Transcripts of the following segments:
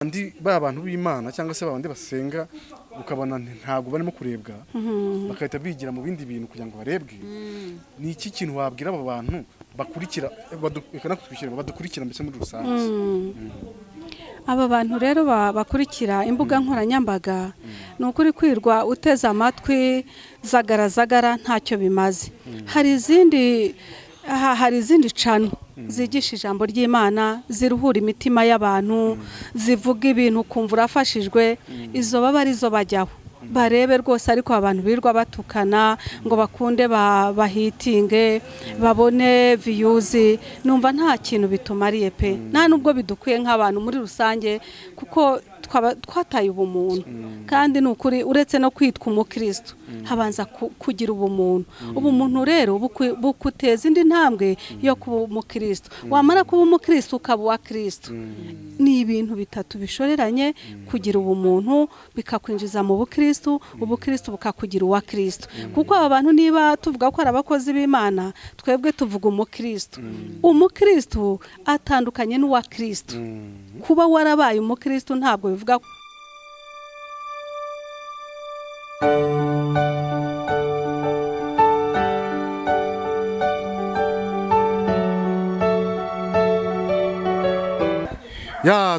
andi abantu b'Imana cyangwa se babandi basenga ukabona ntago barimo kurebwa bakahita bigira mu bindi bintu kugira ngo barebwe. Ni iki kintu wabwira abo bantu bakurikira badukurikira mbese muri rusange? Aba bantu rero bakurikira imbuga nkoranyambaga ni ukuri kwirwa uteze amatwi zagara ntacyo bimaze. Hari izindi cano zigisha ijambo ry'Imana, ziruhura imitima y'abantu, zivuga ibintu kumva urafashijwe, izo baba arizo bajyaho barebe rwose. Ariko abantu birirwa batukana ngo bakunde bahitinge babone views, numva nta kintu bitumariye pe, nta nubwo bidukwiye nk'abantu muri rusange, kuko twataye ubumuntu. Kandi ni ukuri uretse no kwitwa umukristo habanza kugira ubumuntu rero bukuteza indi ntambwe yo kuba umukristo. Wamara kuba umukristo ukaba uwa Kristo, ni ibintu bitatu bishoreranye. Kugira ubumuntu bikakwinjiza mu bukristo, ubukristo bukakugira uwa Kristo. Kuko aba bantu niba tuvuga ko ari abakozi b'Imana, twebwe tuvuga umukristo. Umukristo atandukanye n'uwa Kristo. Kuba warabaye umukristo ntabwo bivuga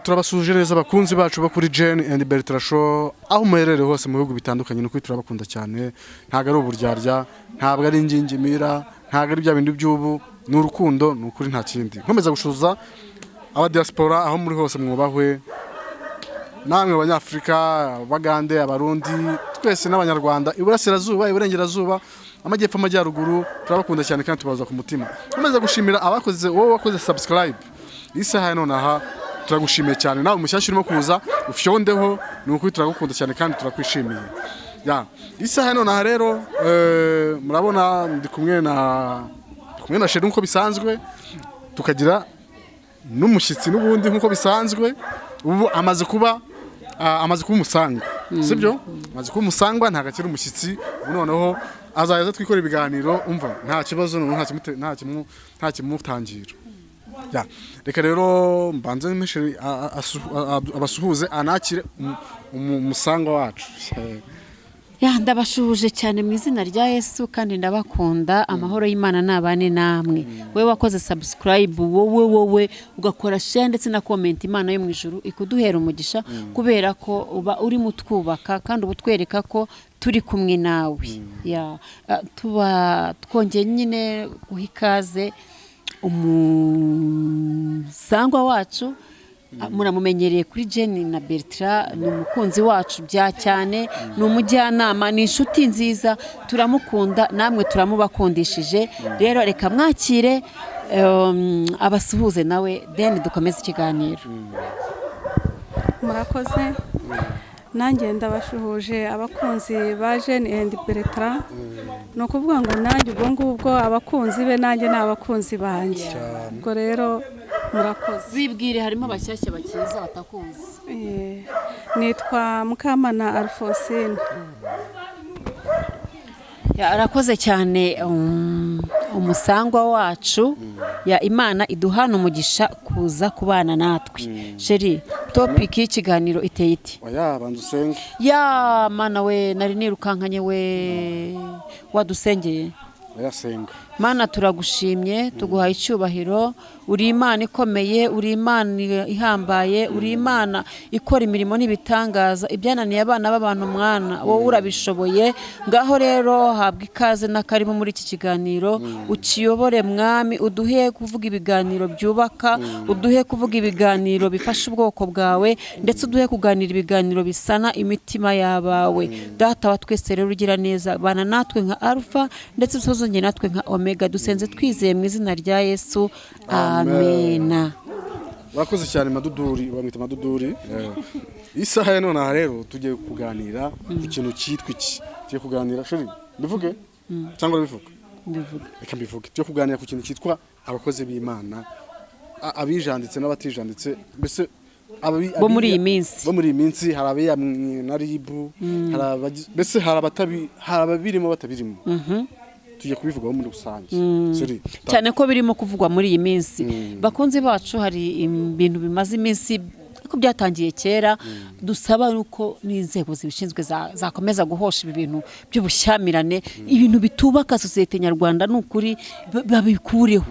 turabasuje neza abakunzi bacu bakuri Jane and Bertrand Show, aho muherereye hose mu bihugu bitandukanye. Nuko turabakunda cyane, ntago ari uburyarya, ntabwo ari ingingimira, ntago ari bya bindi by'ubu, ni urukundo, ni ukuri nta kindi. Nkomeza gushuza aba diaspora aho muri hose mwubahwe, namwe abanyafrika, abagande, abarundi, twese n'abanyarwanda, iburasirazuba, iburengerazuba, amajyepfo, amajyaruguru, turabakunda cyane kandi tubaza ku mutima. Nkomeza gushimira abakoze, wowe wakoze subscribe isaha none aha, turagushimiye cyane. Nawe mushyashya urimo kuza ufyondeho, ni ukuri turagukunda cyane kandi turakwishimiye. Isaha none aha rero murabona ndi kumwe na Sheri nkuko bisanzwe, tukagira n'umushyitsi n'ubundi nkuko bisanzwe. Ubu amaze kuba umusangwa, sibyo? Amaze kuba umusangwa, ntago akiri umushyitsi. Ubu noneho azaza twikora ibiganiro, umva nta kibazo, nta kimutangira. Reka rero mbanze Sheri abasuhuze, anakire umusangwa wacu. Ndabashuhuje cyane mu izina rya Yesu kandi ndabakunda. Amahoro y'Imana nabane namwe. Wewe wakoze subscribe, wowe ugakora share ndetse na comment, Imana yo mu ijuru ikuduhera umugisha, kubera ko uba uri mutwubaka kandi ubutwereka ko turi kumwe nawe. Tuba twongeye nyine guha ikaze umusangwa wacu. Muramumenyereye kuri Jane na Bertrand, ni umukunzi wacu bya cyane, ni umujyanama, ni inshuti nziza, turamukunda, namwe turamubakundishije. Rero reka mwakire abasuhuze nawe, then dukomeze ikiganiro. Murakoze. Nanjye ndabashuhuje abakunzi ba Jane and Bertrand. No kuvuga ngo nanjye ubwo ngubwo abakunzi be nanjye n'abakunzi banjye. Ubwo rero murakoze. Zibwire, harimo abashyashya bakiza batakuzi. Nitwa Mukamana Alphonsine. Arakoze cyane umusangwa wacu. Imana iduhana umugisha kuza kubana natwe. Sheri, topic y'ikiganiro iteye iti? Banza usenge. Mana we, nari nirukankanye we, wadusengeye. Senga. Mana turagushimye, tuguhaye icyubahiro. Uri Imana ikomeye, uri Imana ihambaye, uri Imana ikora imirimo n'ibitangaza, ibyananiye abana b'abantu mwana, wowe urabishoboye. Ngaho rero habwa ikaze n'akarimo muri iki kiganiro, ukiyobore mwami, uduhe kuvuga ibiganiro byubaka, uduhe kuvuga ibiganiro bifasha ubwoko bwawe, ndetse uduhe kuganira ibiganiro bisana imitima y'abawe. Data wa twese rero ugira neza, bana natwe nka Alpha ndetse usozonye natwe nka Omega, dusenze twizeye mu izina rya Yesu. Amena. Wakoze cyane Maduduri, bamwita Maduduri. Isaha none aha rero tugiye kuganira ku kintu cyitwa iki. Tugiye kuganira, Sheri bivuge cyangwa bivuga? Bivuga. Reka bivuge. Tugiye kuganira ku kintu cyitwa abakozi b'Imana, abijanditse n'abatijanditse, mbese bo muri iyi minsi. Hari abiyamwe na ribu, mbese hari ababirimo batabirimo. Tugiye kubivugaho muri rusange. Cyane ko birimo kuvugwa muri iyi minsi. Bakunzi bacu, hari ibintu bimaze iminsi ko byatangiye kera dusaba yuko n'inzego zibishinzwe zakomeza guhosha ibi bintu by'ubushyamirane, ibintu bitubaka sosiyete nyarwanda n'ukuri babikureho.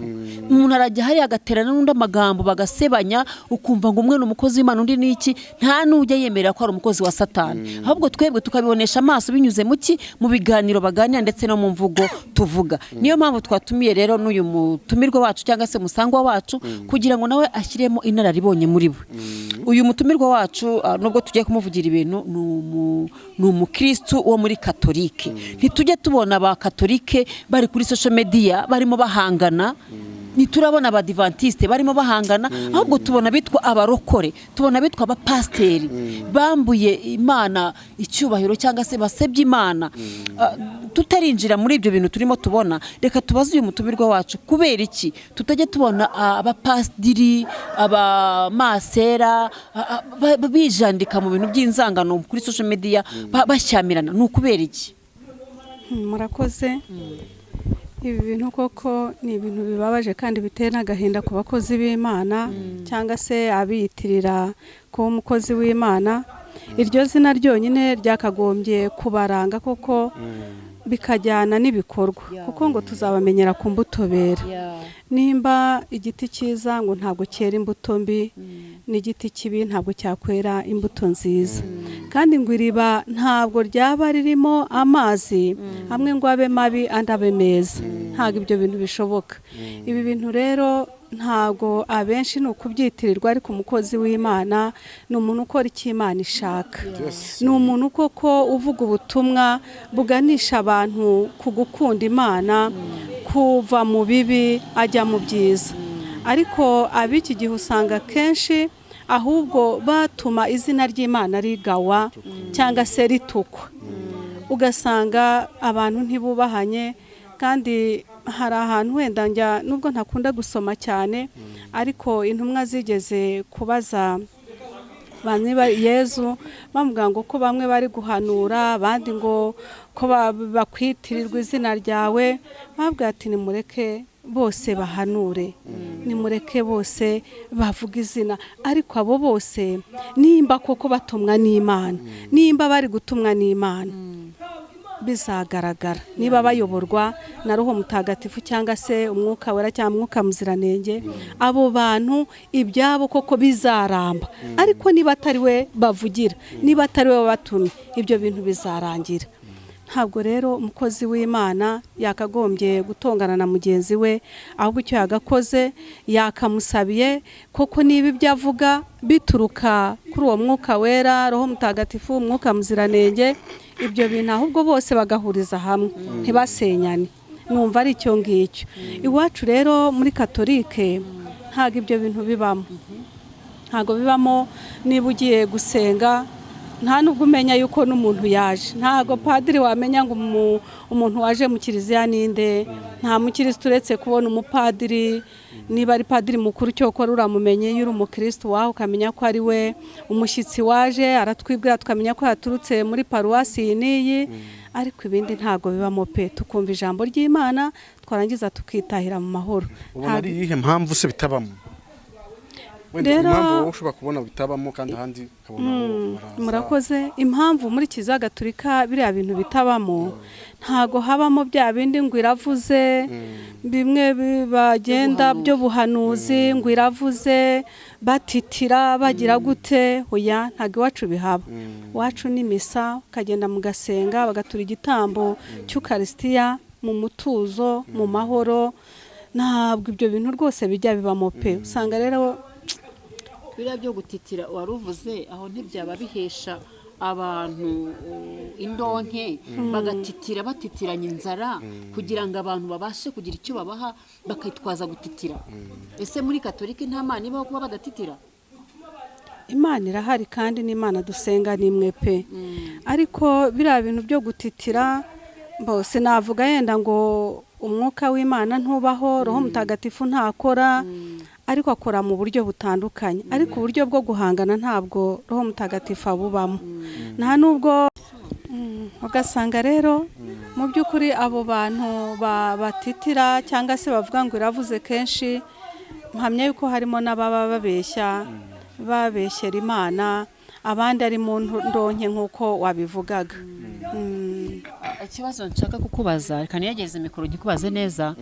Umuntu arajya hari agaterana n'undi amagambo bagasebanya, ukumva ngo umwe ni umukozi w'Imana undi n'iki, nta n'ujya yemerera ko ari umukozi wa Satani. Ahubwo twebwe tukabibonesha amaso binyuze mu biganiro baganira ndetse no mu mvugo tuvuga. Niyo mpamvu twatumiye rero n'uyu mutumirwa wacu cyangwa se musangwa wacu kugira ngo nawe ashyiremo inararibonye muri we. Uyu mutumirwa wacu nubwo tugiye kumuvugira ibintu ni umukristu wo muri Katolike. Ntitujye tubona aba Katolike bari kuri social media barimo bahangana, niturabona abadivantiste barimo bahangana, ahubwo tubona bitwa abarokore, tubona bitwa abapasteri bambuye Imana icyubahiro cyangwa se basebye Imana. Tutarinjira muri ibyo bintu turimo tubona, reka tubaze uyu mutumirwa wacu kubera iki tutajya tubona abapastiri, abamasera bijandika mu bintu by'inzangano kuri social media bashyamirana. Ni ukubera iki? Murakoze. Ibi bintu koko ni ibintu bibabaje kandi bitera n'agahinda ku bakozi b'Imana cyangwa se abiyitirira kuba umukozi w'Imana. Iryo zina ryonyine ryakagombye kubaranga koko bikajyana n'ibikorwa, kuko ngo tuzabamenyera ku mbuto bera. Nimba igiti cyiza ngo ntabwo cyera imbuto mbi, n'igiti kibi ntabwo cyakwera imbuto nziza. Kandi ngo iriba ntabwo ryaba ririmo amazi amwe ngo abe mabi andi abe meza. Ntabwo ibyo bintu bishoboka. Ibi bintu rero ntabwo abenshi ni ukubyitirirwa, ariko umukozi w'Imana ni umuntu ukora icyo Imana ishaka. Ni umuntu koko uvuga ubutumwa buganisha abantu ku gukunda Imana, kuva mu bibi ajya mu byiza. Ariko ab'iki gihe usanga kenshi ahubwo batuma izina ry'Imana rigawa cyangwa se ritukwa. Ugasanga abantu ntibubahanye, kandi hari ahantu wenda njya nubwo ntakunda gusoma cyane, ariko intumwa zigeze kubaza Yezu bamuga ngo ko bamwe bari guhanura, abandi ngo ko bakwitirirwa izina ryawe. Babwira ati nimureke bose bahanure, nimureke bose bavuga izina, ariko abo bose nimba koko batumwa n'Imana, nimba bari gutumwa n'Imana, bizagaragara. Niba bayoborwa na Roho Mutagatifu cyangwa se Umwuka Wera cyangwa Umwuka Muziranenge, abo bantu ibyabo koko bizaramba. Ariko niba atari we bavugira, niba atari we babatumye, ibyo bintu bizarangira. Ntabwo rero umukozi w'Imana yakagombye gutongana na mugenzi we, ahubwo icyo yagakoze yakamusabiye koko niba ibyo avuga bituruka kuri uwo Mwuka Wera, Roho Mutagatifu, Umwuka Muziranenge, ibyo bintu ahubwo bose bagahuriza hamwe, ntibasenyane. Numva ari icyo ngicyo. Iwacu rero muri Katolike ntabwo ibyo bintu bibamo. Ntabwo bibamo. Niba ugiye gusenga, nta nubwo umenya yuko n'umuntu yaje. Ntabwo padiri wamenya ngo umuntu waje mu kiliziya ninde. Nta mukristo uretse kubona umupadiri, niba ari padiri mukuru cyokora uramumenye. Iyo uri umukristo waho ukamenya ko ari we. Umushyitsi waje aratwibwira tukamenya ko yaturutse muri paruwasi n'iyi. Ariko ibindi ntabwo bibamo pe. Tukumva ijambo ry'Imana twarangiza tukitahira mu mahoro. Ubona ari iyihe mpamvu se bitabamo? Rero impamvu ushobora kubona bitabamo kandi ahandi ukabona murakoze. Impamvu muri Kiliziya Gatolika biriya bintu bitabamo, ntago habamo bya bindi ngo iravuze, bimwe bagenda byo buhanuzi ngo iravuze, batitira bagira gute. Oya, ntago iwacu bihaba. Iwacu ni misa, ukagenda mugasenga, bagatura igitambo cy'Ukaristiya mu mutuzo, mu mahoro. Ntabwo ibyo bintu rwose bijya bibamo pe. Usanga rero biriya byo gutitira waruvuze aho ntibyaba bihesha abantu indonke, bagatitira batitiranya inzara kugira ngo abantu babashe kugira icyo babaha, bakitwaza gutitira. Ese muri Katolika nta Mana ibaho kuba badatitira? Imana irahari kandi n'Imana dusenga ni imwe pe. Ariko biriya bintu byo gutitira bose navuga yenda ngo Umwuka w'Imana ntubaho, Roho Mutagatifu ntakora, ariko akora mu buryo butandukanye. Ariko uburyo bwo guhangana ntabwo Roho Mutagatifu abubamo. Nta nubwo ugasanga rero mu by'ukuri abo bantu batitira cyangwa se bavuga ngo iravuze kenshi, mpamya yuko harimo n'ababa babeshya babeshyera Imana abandi ari mu ndonke nk'uko wabivugaga. Ikibazo nshaka kukubaza reka niyageze mikoro gikubaze neza.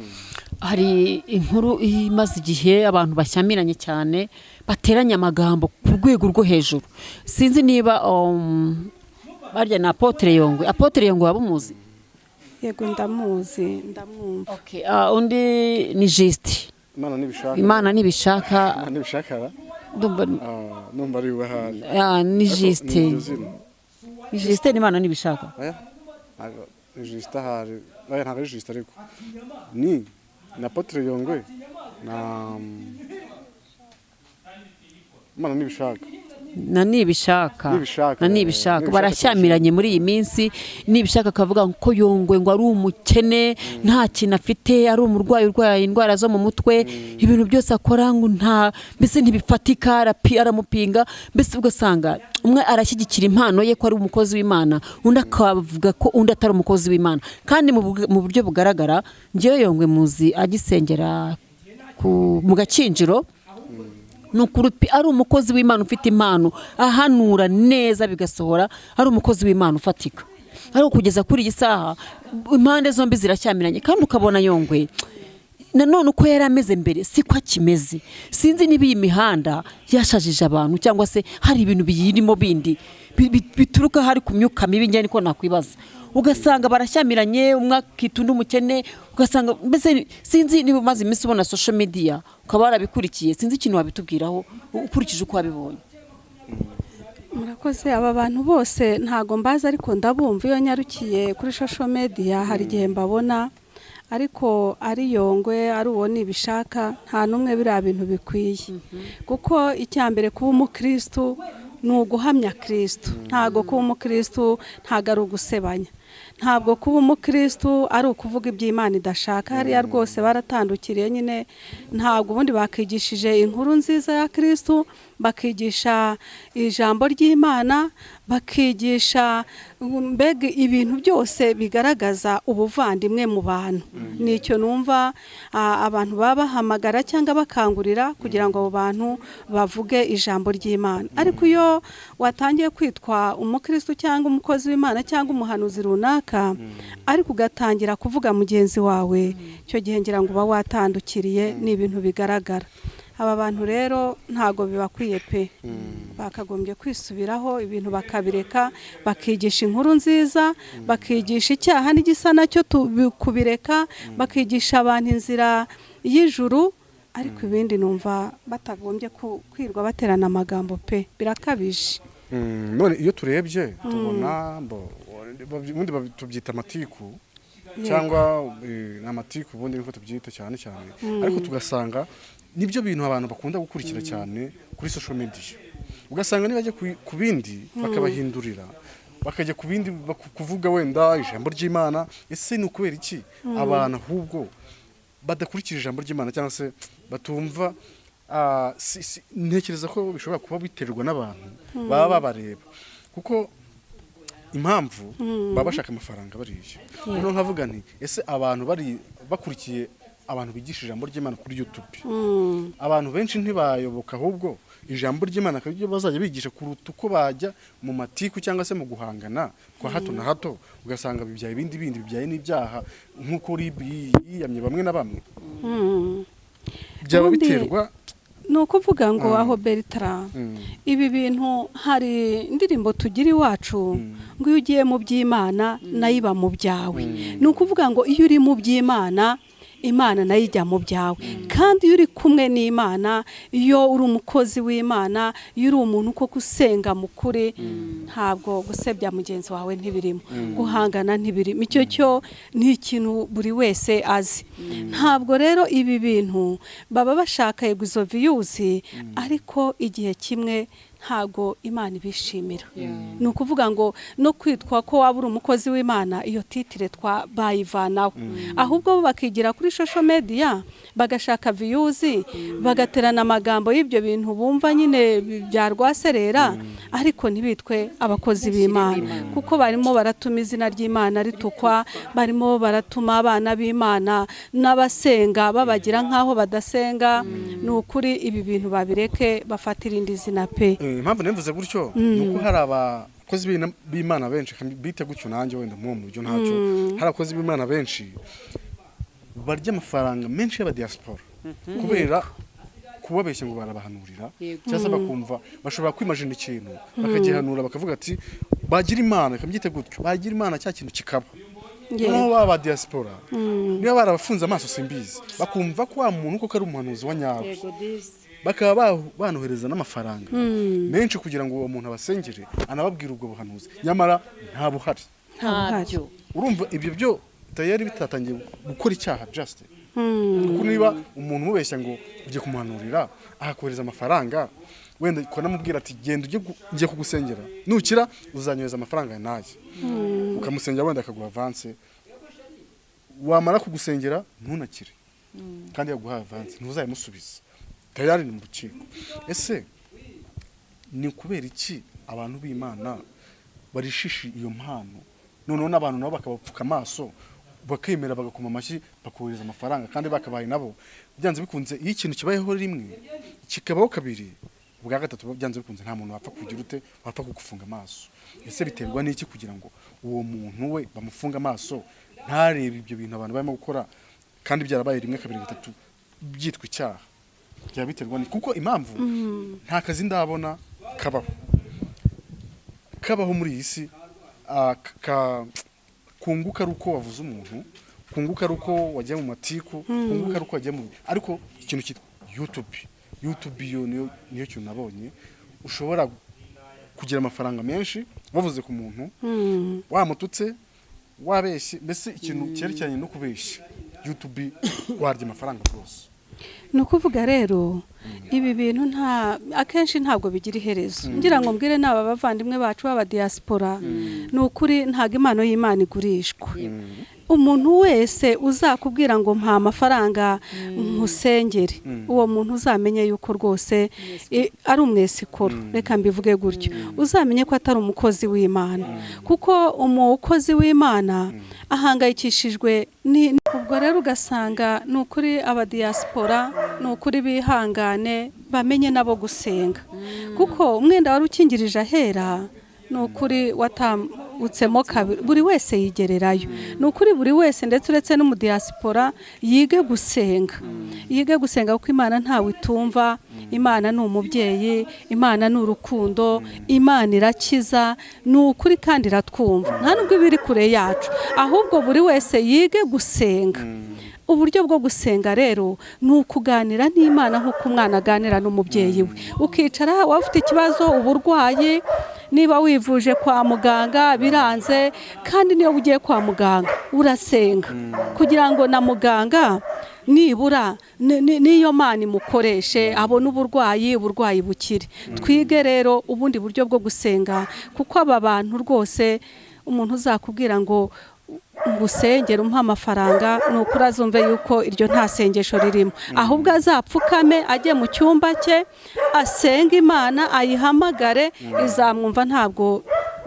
Hari inkuru imaze igihe abantu bashyamiranye cyane bateranya amagambo ku rwego rwo hejuru. Sinzi niba barya na Apotre Yongwe. Apotre Yongwe wabumuzi? Yego ndamuzi, ndamwumva. Okay, undi ni Juste. Imana nibishaka. Numva ari wahari. Ni Juste. Ni Juste n'Imana nibishaka. Ni Juste hari. Ntabwo ari Juste ariko. Ni na Apotre Yongwe na Imana nibishaka. Na nibishaka barashyamiranye muri iyi minsi. Nibishaka akavuga ko Yongwe ngo ari umukene, nta kintu afite, ari umurwayi urwaye indwara zo mu mutwe, ibintu byose akora ngo nta mbese ntibifatika, aramupinga. Mbese ugasanga umwe arashyigikira impano ye ko ari umukozi w'Imana, undi akavuga ko undi atari umukozi w'Imana. Kandi mu buryo bugaragara njyewe Yongwe muzi agisengera mu Gakinjiro, nukurupi ari umukozi w'Imana ufite impano, ahanura neza bigasohora, ari umukozi w'Imana ufatika. Ariko kugeza kuri iyi saha impande zombi zirashyamiranye, kandi ukabona Yongwe nanone uko yari ameze mbere siko akimeze. Sinzi niba iyi mihanda yashajije abantu cyangwa se hari ibintu biyirimo bindi bituruka hari ku myuka mibi. Njye niko nakwibaza, ugasanga barashyamiranye, umwe akita undi umukene, ugasanga mbese sinzi niba umaze iminsi ubona social media ukaba warabikurikiye, sinzi ikintu wabitubwiraho ukurikije uko wabibonye. Murakoze. Aba bantu bose ntago mbaza ariko ndabumva iyo nyarukiye kuri social media hari igihe mbabona, ariko ari Yongwe ari uwo nibishaka nta numwe biriya bintu bikwiye. Kuko icyambere kuba umukristo ni uguhamya Kristo, ntago kuba umukristo ntago ari ugusebanya, ntabwo kuba umukristo ari ukuvuga iby'Imana idashaka. Hariya rwose baratandukiriye nyine, ntabwo ubundi bakigishije inkuru nziza ya Kristo, bakigisha ijambo ry'Imana, bakigisha mbega ibintu byose bigaragaza ubuvandimwe mu bantu. Nicyo numva abantu baba bahamagara cyangwa bakangurira kugira ngo abo bantu bavuge ijambo ry'Imana. Ariko iyo watangiye kwitwa umukristo cyangwa umukozi w'Imana cyangwa umuhanuzi runaka, ariko ugatangira kuvuga mugenzi wawe, cyo gihe ngira ngo uba watandukiriye, ni ibintu bigaragara. Aba bantu rero ntago bibakwiye pe, bakagombye kwisubiraho ibintu bakabireka, bakigisha inkuru nziza, bakigisha icyaha n'igisa nacyo kubireka, bakigisha abantu inzira y'ijuru. Ariko ibindi numva batagombye kwirwa baterana amagambo pe, birakabije. None iyo turebye tubona ubundi tubyita amatiku cyangwa amatiku, ubundi niko tubyita cyane cyane. Ariko tugasanga nibyo bintu abantu bakunda gukurikira cyane kuri social media. Ugasanga nibajya ku bindi bakabahindurira, bakajya ku bindi kuvuga wenda ijambo ry'Imana. Ese ni ukubera iki abantu ahubwo badakurikira ijambo ry'Imana cyangwa se batumva? Ntekereza ko bishobora kuba biterwa n'abantu baba babareba, kuko impamvu baba bashaka amafaranga bariye. Noneho nkavuga nti ese abantu bari bakurikiye abantu bigisha ijambo ry'Imana kuri YouTube, abantu benshi ntibayoboka, ahubwo ijambo ry'Imana akabyo bazajya bigisha kuruta uko bajya mu matiku cyangwa se mu guhangana kwa hato na hato. Ugasanga bibyaye ibindi bibyaye n'ibyaha nk'uko yiyamye bamwe na bamwe. Byaba biterwa ni ukuvuga ngo aho Bertrand, ibi bintu hari indirimbo tugira iwacu ngo iyo ugiye mu by'Imana nayo iba mu byawe. Ni ukuvuga ngo iyo uri mu by'Imana, Imana nayo ijya mu byawe. Kandi iyo uri kumwe n'Imana, iyo uri umukozi w'Imana, iyo uri umuntu koko usenga mu kuri, ntabwo gusebya mugenzi wawe ntibirimo, guhangana ntibirimo. Icyo cyo ni ikintu buri wese azi. Ntabwo rero ibi bintu baba bashaka izo views, ariko igihe kimwe ntago Imana ibishimira. Ni ukuvuga ngo no kwitwa ko waba uri umukozi w'Imana iyo titire bayivanaho, ahubwo bo bakigira kuri social media bagashaka views, bagaterana amagambo y'ibyo bintu bumva nyine bya rwaserera, ariko ntibitwe abakozi b'Imana, kuko barimo baratuma izina ry'Imana ritukwa, barimo baratuma abana b'Imana n'abasenga babagira nk'aho badasenga. Ni ukuri ibi bintu babireke bafatira indi zina pe. Impamvu nemvuze gutyo nuko hari abakozi b'Imana benshi bite gutyo, nanjye wenda mu buryo ntacyo, hari abakozi b'Imana benshi barya amafaranga menshi y'aba diaspora kubera kubabeshya ngo barabahanurira, cyangwa bakumva bashobora kwimagine ikintu bakagihanura bakavuga ati bagira Imana, kabyite gutyo, bagira Imana cya kintu kikaba. Noneho baba diaspora niba barabafunze amaso simbizi, bakumva ko wa muntu koko ari umuhanuzi wa nyawe, bakaba banohereza n'amafaranga menshi kugira ngo uwo muntu abasengere anababwira ubwo buhanuzi, nyamara nta buhari. Urumva ibyo byo tayari bitatangiye gukora icyaha just kuko niba umuntu mubeshya ngo ugiye kumuhanurira akakohereza amafaranga, wenda konamubwira ati genda ujye kugusengera, nukira uzanyohereza amafaranga naye, ukamusengera wenda akaguha avance, wamara kugusengera ntunakire kandi yaguha avance ntuzayimusubiza, tayari ni mu rukiko. Ese ni kubera iki abantu b'Imana barishishi iyo mpano, noneho n'abantu nabo bakabapfuka amaso bakemera bagakoma amashyi bakohereza amafaranga, kandi bakabaye nabo byanze bikunze iyo ikintu kibayeho rimwe kikabaho kabiri, ubwa gatatu byanze bikunze nta muntu wapfa kugira ute wapfa kugufunga amaso. Ese biterwa n'iki kugira ngo uwo muntu we bamufunga amaso ntarebe ibyo bintu abantu barimo gukora, kandi byarabaye rimwe kabiri gatatu byitwa icyaha? Byaba biterwa n'iki? Kuko impamvu nta kazi ndabona kabaho muri iyi si kunguka ari uko wavuze umuntu, kunguka ari uko wagiye mu matiku, kunguka ari uko wagiye mu, ariko ikintu cyitwa YouTube yo niyo kintu nabonye ushobora kugira amafaranga menshi wavuze ku muntu, wamututse, wabeshye, mbese ikintu cyerekeranye no kubeshya YouTube warya amafaranga rwose. Ni ukuvuga rero ibi bintu akenshi ntabwo bigira iherezo. Ngira ngo mbwire n'aba bavandimwe bacu b'aba diaspora, ni ukuri ntabwo impano y'Imana igurishwa. Umuntu wese uzakubwira ngo mpa amafaranga nkusengere, uwo muntu uzamenye yuko rwose ari umwesikoro, reka mbivuge gutyo, uzamenye ko atari umukozi w'Imana, kuko umukozi w'Imana ahangayikishijwe ubwo rero ugasanga ni ukuri aba diaspora ni ukuri bihangane bamenye nabo gusenga, kuko umwenda wari ukingirije ahera ni ukuri watabutsemo kabiri, buri wese yigererayo. Ni ukuri buri wese ndetse uretse n'umudiaspora yige gusenga kuko Imana ntawe itumva. Imana ni umubyeyi, Imana ni urukundo, Imana irakiza, ni ukuri kandi iratwumva, nta nubwo ibiri kure yacu, ahubwo buri wese yige gusenga. Uburyo bwo gusenga rero ni ukuganira n'Imana nk'uko umwana aganira n'umubyeyi we, ukicara waba ufite ikibazo, uburwayi, niba wivuje kwa muganga biranze, kandi niyo ugiye kwa muganga urasenga kugira ngo na muganga nibura niyo Mana imukoreshe abone uburwayi bukire. Twige rero ubundi buryo bwo gusenga, kuko aba bantu rwose umuntu uzakubwira ngo ngusengera umpa amafaranga, ni ukuri azumve yuko iryo nta sengesho ririmo, ahubwo azapfukame ajye mu cyumba cye asenga Imana, ayihamagare, izamwumva. Ntabwo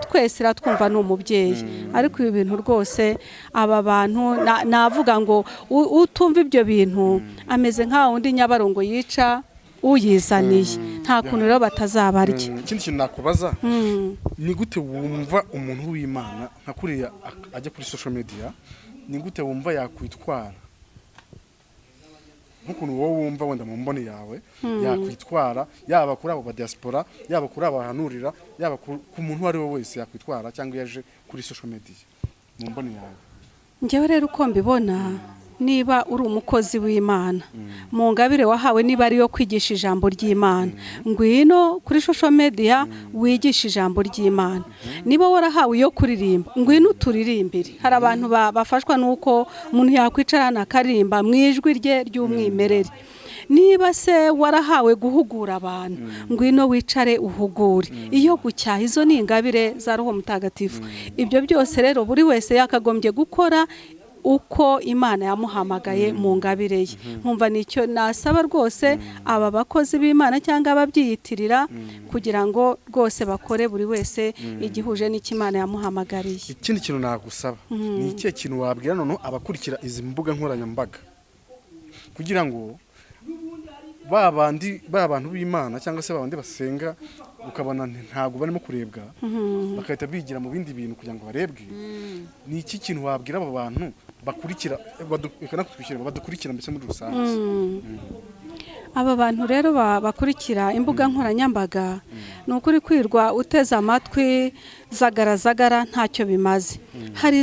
twese iratwumva, ni umubyeyi. Ariko ibi bintu rwose aba bantu navuga ngo utumva ibyo bintu ameze nka wundi Nyabarongo yica uyizaniye, nta kuntu rero batazabarya. Ikindi kintu nakubaza, ni gute wumva umuntu w'Imana nka kuriya ajya kuri social media, ni gute wumva yakwitwara nk'ukuntu wowe wumva wenda mu mboni yawe yakwitwara, yaba kuri abo ba diaspora, yaba kuri abahanurira, yaba ku muntu wari we wese yakwitwara cyangwa yaje kuri social media mu mboni yawe? Njyewe rero uko mbibona, niba uri umukozi w'Imana mu ngabire wahawe, niba ariyo kwigisha ijambo ry'Imana, ngwino kuri social media wigisha ijambo ry'Imana. Niba warahawe iyo kuririmba, ngwino uturirimbire. Hari abantu bafashwa nuko umuntu yakwicarana akaririmba mu ijwi rye ry'umwimerere. niba se warahawe guhugura abantu ngwino wicare uhugure iyo gucyaha izo ni ingabire za Roho Mutagatifu ibyo byose rero buri wese yakagombye gukora uko Imana yamuhamagaye mu ngabire ye nkumva nicyo nasaba rwose aba bakozi b'Imana cyangwa ababyiyitirira kugira ngo rwose bakore buri wese igihuje n'ikimana yamuhamagariye. Ikindi kintu nagusaba ni ikihe kintu wabwira none abakurikira izi mbuga nkoranyambaga kugira ngo ba bantu b'Imana cyangwa se babandi basenga ukabona ntago barimo kurebwa bakahita bigira mu bindi bintu kugira ngo barebwe ni iki kintu wabwira aba bantu bakurikira badukurikira mbese muri rusange? Aba bantu rero bakurikira imbuga nkoranyambaga ni ukuri kwirwa uteze amatwi zagara ntacyo bimaze. Hari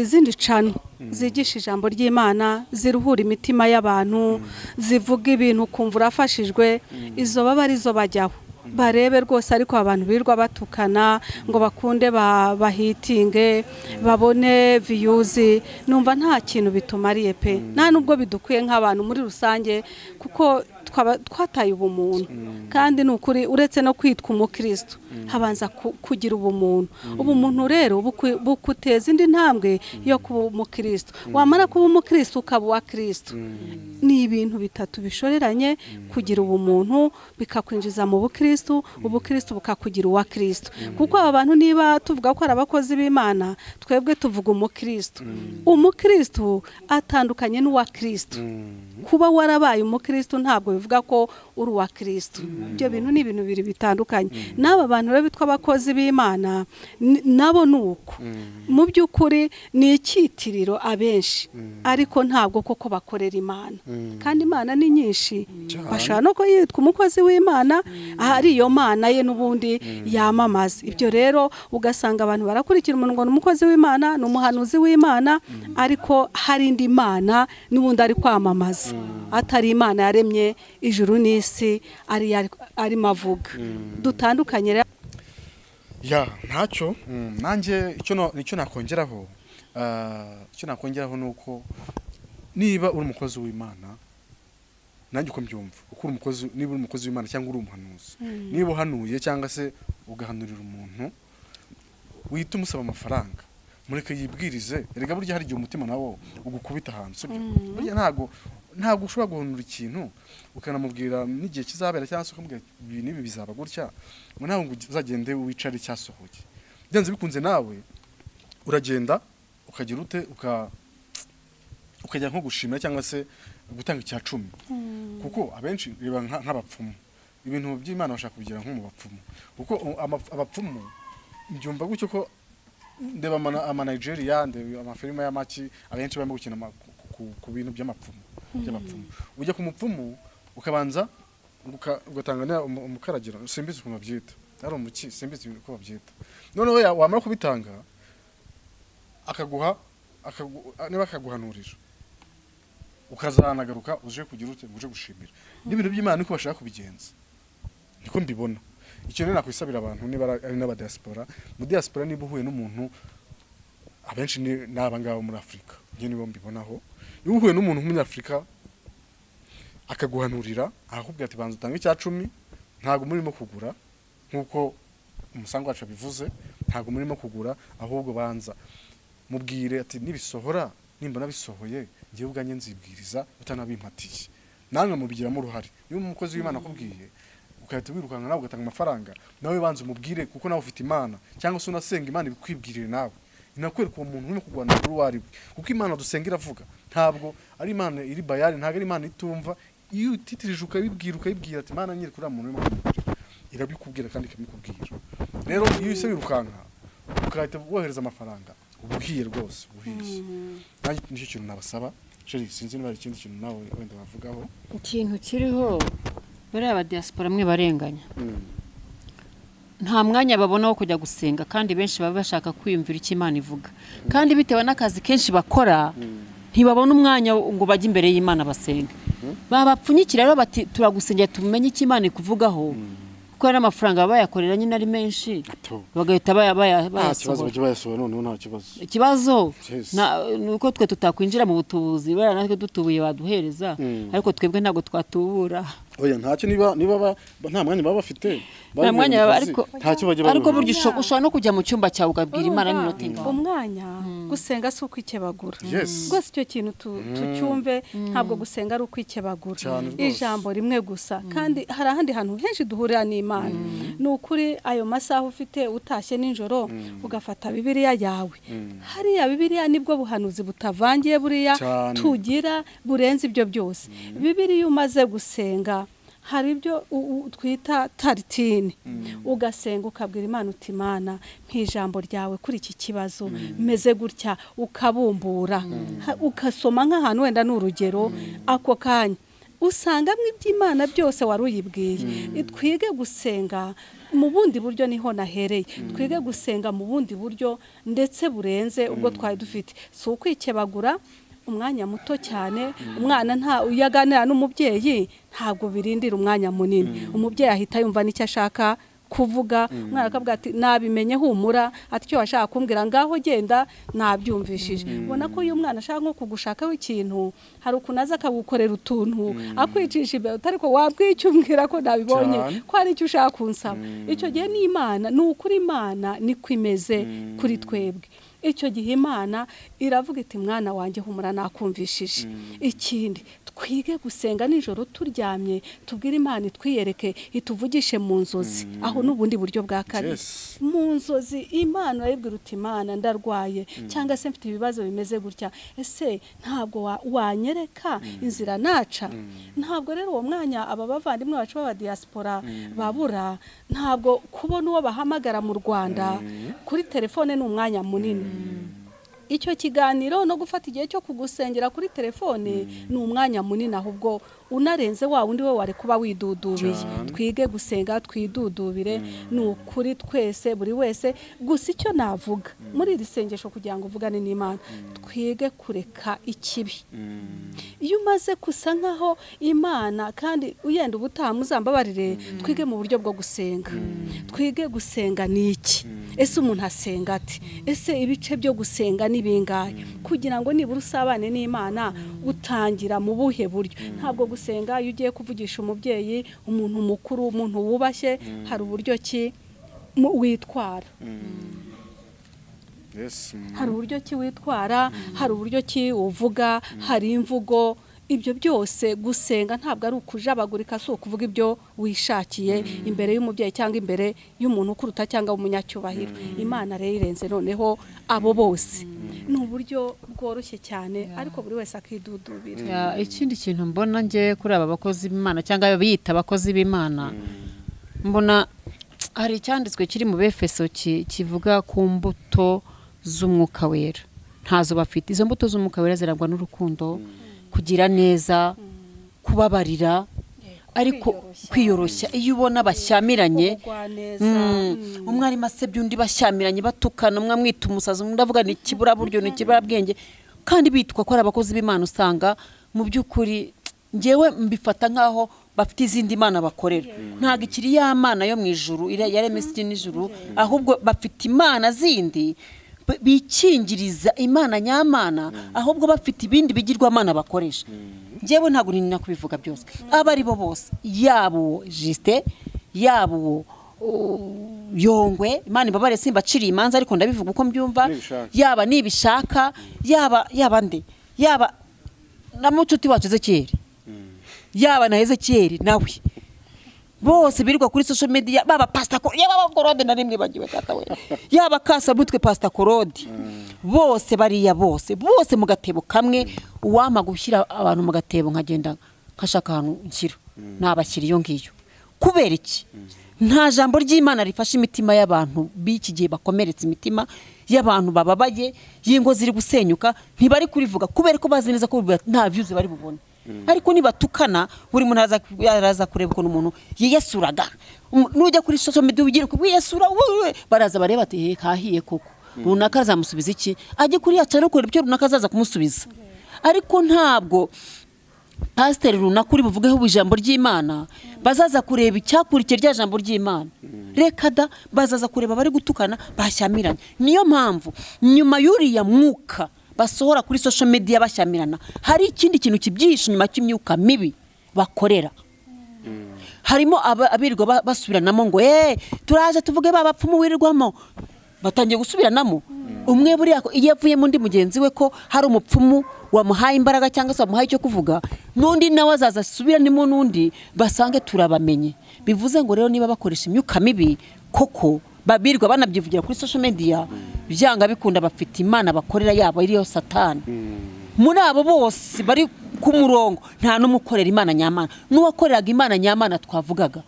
izindi cano zigisha ijambo ry'Imana ziruhura imitima y'abantu zivuga ibintu kumva urafashijwe izo baba arizo bajyaho barebe rwose ariko abantu birwa batukana ngo bakunde bahitinge babone views numva nta kintu bitumariye pe nta nubwo bidukwiye nk'abantu muri rusange kuko twataye ubumuntu kandi nukuri uretse no kwitwa umukristo habanza kugira ubumuntu rero bukuteza indi ntambwe yo kuba umukristo wamara kuba umukristo ukaba wa Kristo ni ibintu bitatu bishoreranye kugira ubumuntu bikakwinjiza mu bukristo ubukristo bukakugira uwa Kristo kuko aba bantu niba tuvuga ko ari abakozi b'Imana twebwe tuvuga umukristo atandukanye n'uwa Kristo kuba warabaye umukristo ntabwo bivuga ko uri uwa Kristo ibyo bintu ni ibintu biri bitandukanye n'aba bantu rero bitwa abakozi b'Imana nabo nuko mu by'ukuri ni icyitiriro abenshi ariko ntabwo koko bakorera Imana kandi Imana ni nyinshi bashaka no ko yitwa umukozi w'Imana ari iyo Mana ye n'ubundi yamamaza ibyo rero ugasanga abantu barakurikira umuntu ngo umukozi w'Imana n'umuhanuzi w'Imana ariko hari indi Mana n'ubundi ari kwamamaza atari Imana yaremye ijuru n'isi ari mavuga dutandukanye ya ntacyo nanjye icyo nakongeraho nuko niba uri umukozi w'Imana nanjye uko mbyumva niba uri umukozi w'Imana cyangwa uri umuhanuzi niba uhanuye cyangwa se ugahanurira umuntu wita umusaba amafaranga mureke yibwirize erega burya hari igihe umutima nawo ugukubita hanze sibyo burya ntabwo ushobora guhanura ikintu ukanamubwira n'igihe kizabera cyangwa se ukamubwira ibi bizaba gutya ngo nawe ngo uzagende wicare cyasohoye byanze bikunze nawe uragenda ukagira ute ukajya nko gushimira cyangwa se gutanga icya 10 kuko abenshi reba nk'abapfumu ibintu by'Imana bashaka kubigira nko mu bapfumu kuko abapfumu mbyumva gutyo ko ndeba ama Nigeria amafilime y'amaki abenshi barimo gukina ku bintu by'amapfumu ujya ku mupfumu ukabanza ugatanga umukaragiro simbizi uko babyita ari umuki simbizi uko babyita noneho wamara kubitanga niba akaguhanurira ukazanagaruka uje kugira ute uje gushimira n'ibintu by'Imana niko bashaka kubigenza niko mbibona icyo rero nakwisabira abantu niba ari n'aba diaspora mu diaspora niba uhuye n'umuntu abenshi ni abangabo muri Afrika ngiye nibo mbibonaho iyo uhuye n'umuntu w'umunyafrika akaguhanurira akakubwira ati banza utange icya 10 ntago murimo kugura nkuko umusango wacu bivuze ntago murimo kugura ahubwo banza mubwire ati nibisohora nimba nabisohoye ngiye ubwanye nzibwiriza utanabimpatiye namwe mubigiramo uruhare iyo umukozi w'Imana akubwiye ukahita wirukanka nawe ugatanga amafaranga nawe banza umubwire kuko nawe ufite Imana cyangwa se unasenga Imana ibikwibwirire nawe inakwereka uwo muntu urimo kugwana n'uruwari kuko Imana dusenga iravuga ntabwo ari Imana iri bayari ntabwo ari Imana itumva iyo utitirije ukayibwira ati Imana nyiri kuri muntu urimo irabikubwira kandi ikabikubwira rero iyo ise wirukanka ukahita wohereza amafaranga ubuhiye rwose ubuhiye nanjye nicyo kintu nabasaba Sheri sinzi niba ari ikindi kintu nawe wenda bavugaho ikintu kiriho bari aba diaspora mwe barenganya nta mwanya babona wo kujya gusenga kandi benshi baba bashaka kwiyumvira icyo Imana ivuga kandi bitewe n'akazi kenshi bakora ntibabona umwanya ngo bajye imbere y'Imana basenga babapfunyikira rero bati turagusengera tumenye icyo Imana ikuvugaho kuko hari n'amafaranga bayakorera nyine ari menshi Ato. bagahita nta kibazo bayasohora. bajya bayasohora noneho nta kibazo. Ikibazo Yes. ni uko twe tutakwinjira mu butubuzi bera natwe dutubuye baduhereza ariko twebwe ntabwo twatubura. Oya ntacyo niba nta mwanya baba bafite. Nta mwanya baba ariko ntacyo bajya ariko babona. burya ushobora no kujya mu cyumba cyawe ukabwira Imana n'inota ingana. umwanya gusenga si ukwikebagura Yes. rwose icyo kintu tucyumve ntabwo gusenga ari ukwikebagura Cyane rwose. ijambo rimwe gusa kandi hari ahandi hantu henshi duhurira n'Imana ni ukuri ayo masaha ufite utashye nijoro ugafata Bibiliya yawe hariya Bibiliya nibwo buhanuzi butavangiye buriya Cyane. tugira burenze ibyo byose Bibiliya umaze gusenga hari ibyo twita taritine ugasenga ukabwira Imana uti Imana nk'ijambo ryawe kuri iki kibazo meze gutya ukabumbura ukasoma nk'ahantu wenda n'urugero ako kanya usangamo iby'Imana byose wari uyibwiye twige gusenga mu bundi buryo niho nahereye twige gusenga mu bundi buryo ndetse burenze ubwo twari dufite si ukwikebagura umwanya muto cyane umwana nta uyaganira n'umubyeyi ntabwo birindira umwanya munini umubyeyi ahita yumva n'icyo ashaka kuvuga umwana akavuga ati nabimenye humura ati icyo washaka kumbwira ngaho genda nabyumvishije ubona ko uyu mwana ashaka nko kugushakaho ikintu hari ukuntu aza akagukorera utuntu akwicisha imbere utari ko wabwica umbwira ko nabibonye ko hari icyo ushaka kunsaba icyo gihe ni Imana ni ukuri Imana niko imeze kuri twebwe icyo gihe Imana iravuga iti mwana wanjye humura nakumvishije ikindi twige gusenga nijoro turyamye tubwire Imana itwiyereke ituvugishe mu nzozi aho n'ubundi buryo bwa kabiri mu nzozi Imana aribwira uti Imana ndarwaye cyangwa se mfite ibibazo bimeze gutya ese ntabwo wanyereka inzira naca ntabwo rero uwo mwanya aba bavandimwe bacu b'aba diaspora babura ntabwo kubona uwo bahamagara mu Rwanda kuri telefone ni umwanya munini icyo kiganiro no gufata igihe cyo kugusengera kuri telefone ni umwanya munini ahubwo unarenze wa wundi we wari kuba widudubiye twige gusenga twidudubire ni ukuri twese buri wese gusa icyo navuga muri iri sengesho kugira ngo uvugane n'Imana twige kureka ikibi iyo umaze gusa nkaho Imana kandi uyenda ubutaha muzambabarire twige mu buryo bwo gusenga twige gusenga niki ese umuntu asenga ati ese ibice byo gusenga ni bingahe kugira ngo nibura usabane n'Imana utangira mu buhe buryo ntabwo gusenga iyo ugiye kuvugisha umubyeyi umuntu mukuru umuntu wubashye hari uburyo ki witwara hari uburyo ki witwara hari uburyo ki uvuga hari imvugo ibyo byose gusenga ntabwo ari ukujabagurika si ukuvuga ibyo wishakiye imbere y'umubyeyi cyangwa imbere y'umuntu ukuruta cyangwa umunyacyubahiro Imana rero irenze noneho abo bose ni uburyo bworoshye cyane ariko buri wese akidudubira ikindi kintu mbona nge kuri aba bakozi b'Imana cyangwa biyita abakozi b'Imana mbona hari icyanditswe kiri mu Befeso kivuga ku mbuto z'umwuka wera ntazo bafite izo mbuto z'umwuka wera zirangwa n'urukundo kugira neza kubabarira ariko kwiyoroshya iyo ubona bashyamiranye umwe arimo asebya undi bashyamiranye batukana umwe amwita umusazi undi avuga ni kibura buryo ni kibura bwenge kandi bitwa ko ari abakozi b'Imana usanga mu by'ukuri ngewe mbifata nkaho bafite izindi mana bakorera ntago ikiri ya mana yo mu ijuru yaremye isi n'ijuru ahubwo bafite imana zindi bikingiriza imana nyamana ahubwo bafite ibindi bigirwamana bakoresha ngewe ntabwo nina kubivuga byose aba ari bo bose yabo Juste yabo Yongwe Imana ibabare simbaciriye imanza ariko ndabivuga uko mbyumva yaba nibishaka yaba nde yaba na mucuti wacu Ezekiel yaba na Ezekiel nawe bose birirwa kuri social media baba Pastor yaba Korode na rimwe bagiwe tata we yaba kasa butwe Pastor Korode bose bariya bose mu gatebo kamwe uwama gushyira abantu mu gatebo nkagenda nkashaka ahantu nshyira nabashyira iyo ngiyo kubera iki nta jambo ry'Imana rifasha imitima y'abantu b'iki gihe bakomeretse imitima y'abantu bababaye y'ingo ziri gusenyuka ntibari kurivuga kubera ko bazi neza ko nta views bari bubone ariko nibatukana buri muntu araza kureba ukuntu umuntu yiyesuraga nujya kuri social media ugira ko wiyesura baraza bareba ati kahiye koko runaka azamusubiza iki ajye kuri yaca no kureba ibyo runaka azaza kumusubiza ariko ntabwo pasiteri runaka uri buvugeho ijambo ry'Imana bazaza kureba icyakurikiye rya jambo ry'Imana reka da bazaza kureba bari gutukana bashyamiranye. Niyo mpamvu nyuma y'uriya mwuka basohora kuri social media bashyamirana hari ikindi kintu kibyihishe nyuma cy'imyuka mibi bakorera. Harimo abirirwa basubiranamo ngo turaje tuvuge babapfumu wirirwamo, batangiye gusubiranamo. Umwe buriya iyo avuye mu ndi mugenzi we ko hari umupfumu wamuhaye imbaraga cyangwa se wamuhaye icyo kuvuga, n'undi nawe azaza asubiranemo n'undi basange turabamenye. Bivuze ngo rero niba bakoresha imyuka mibi koko babirwa banabyivugira kuri social media, byanga bikunda bafite imana bakorera yabo iriyo satani. Muri abo bose bari ku murongo nta n'umukorera imana nyamana. N'uwakoreraga imana nyamana twavugaga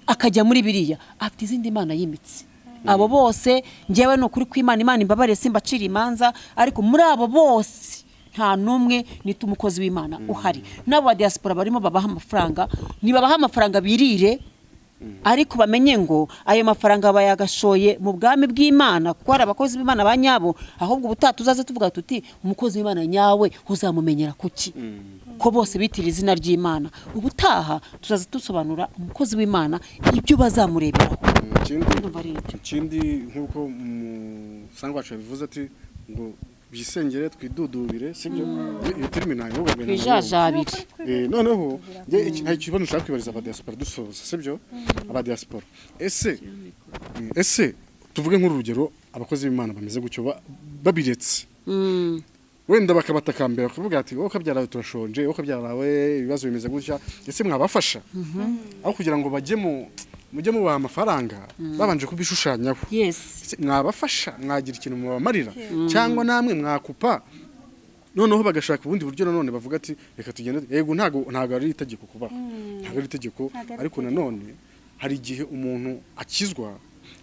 akajya muri biriya afite izindi imana yimitse. Abo bose ngewe no kuri kw'Imana imbabare simbacira imanza, ariko muri abo bose nta numwe nita umukozi w'Imana uhari. N'abo ba diaspora barimo babaha amafaranga, nibabaha amafaranga birire, ariko bamenye ngo ayo mafaranga bayagashoye mu bwami bw'Imana, kuko hari abakozi b'Imana banyabo. Ahubwo ubutaha tuzaze tuvuga tuti umukozi w'Imana nyawe uzamumenyera kuki, ko bose bitira izina ry'Imana. Ubutaha tuzaze dusobanura umukozi w'Imana ibyo bazamureberaho. Ikindi nk'uko Musangwa wacu yabivuze ati ngo bisengere twidudubire, sibyo? Iyo terime nayo bijajabire. Noneho nge ikibazo nshaka kwibariza aba diaspora dusoza, sibyo? Aba diaspora ese tuvuge nk'urugero abakozi b'Imana bameze gutyo babiretse, wenda bakabatakambira bakavuga ati wowe kabyarawe turashonje, wowe kabyarawe ibibazo bimeze gutya, ese mwabafasha aho kugira ngo mujye mubaha amafaranga babanje kubishushanyaho? Mwabafasha, mwagira ikintu mubamarira, cyangwa namwe mwakupa noneho bagashaka ubundi buryo nanone bavuga ati reka tugende. Yego ntago ari itegeko kubaho, ntago ari itegeko, ariko nanone hari igihe umuntu akizwa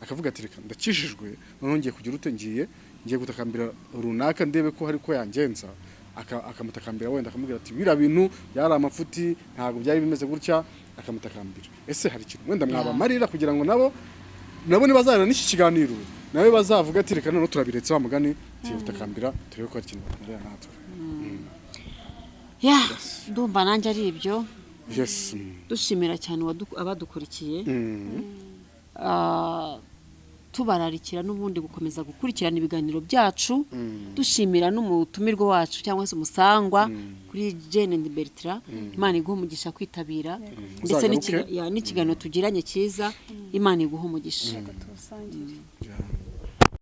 akavuga ati reka ndakijijwe, noneho ngiye kugira ngiye gutakambira runaka ndebe ko hari ko yangenza, akamutakambira wenda akamubwira ati bira bintu byari amafuti ntago byari bimeze gutya, akamutakambira. Ese hari ikintu wenda mwabamarira kugira ngo nabo nibazarana n'iki kiganiro nawe bazavuga ati reka none turabiretse wa mugani tutakambira turebe ko hari ikintu bamarira natwe? Ndumva nanjye ari ibyo. Dushimira cyane abadukurikiye, tubararikira n'ubundi gukomeza gukurikirana ibiganiro byacu. Dushimira n'umutumirwa wacu cyangwa se Musangwa kuri Jane and Bertrand. Imana iguha umugisha kwitabira, ndetse n'ikiganiro tugiranye cyiza. Imana iguha umugisha.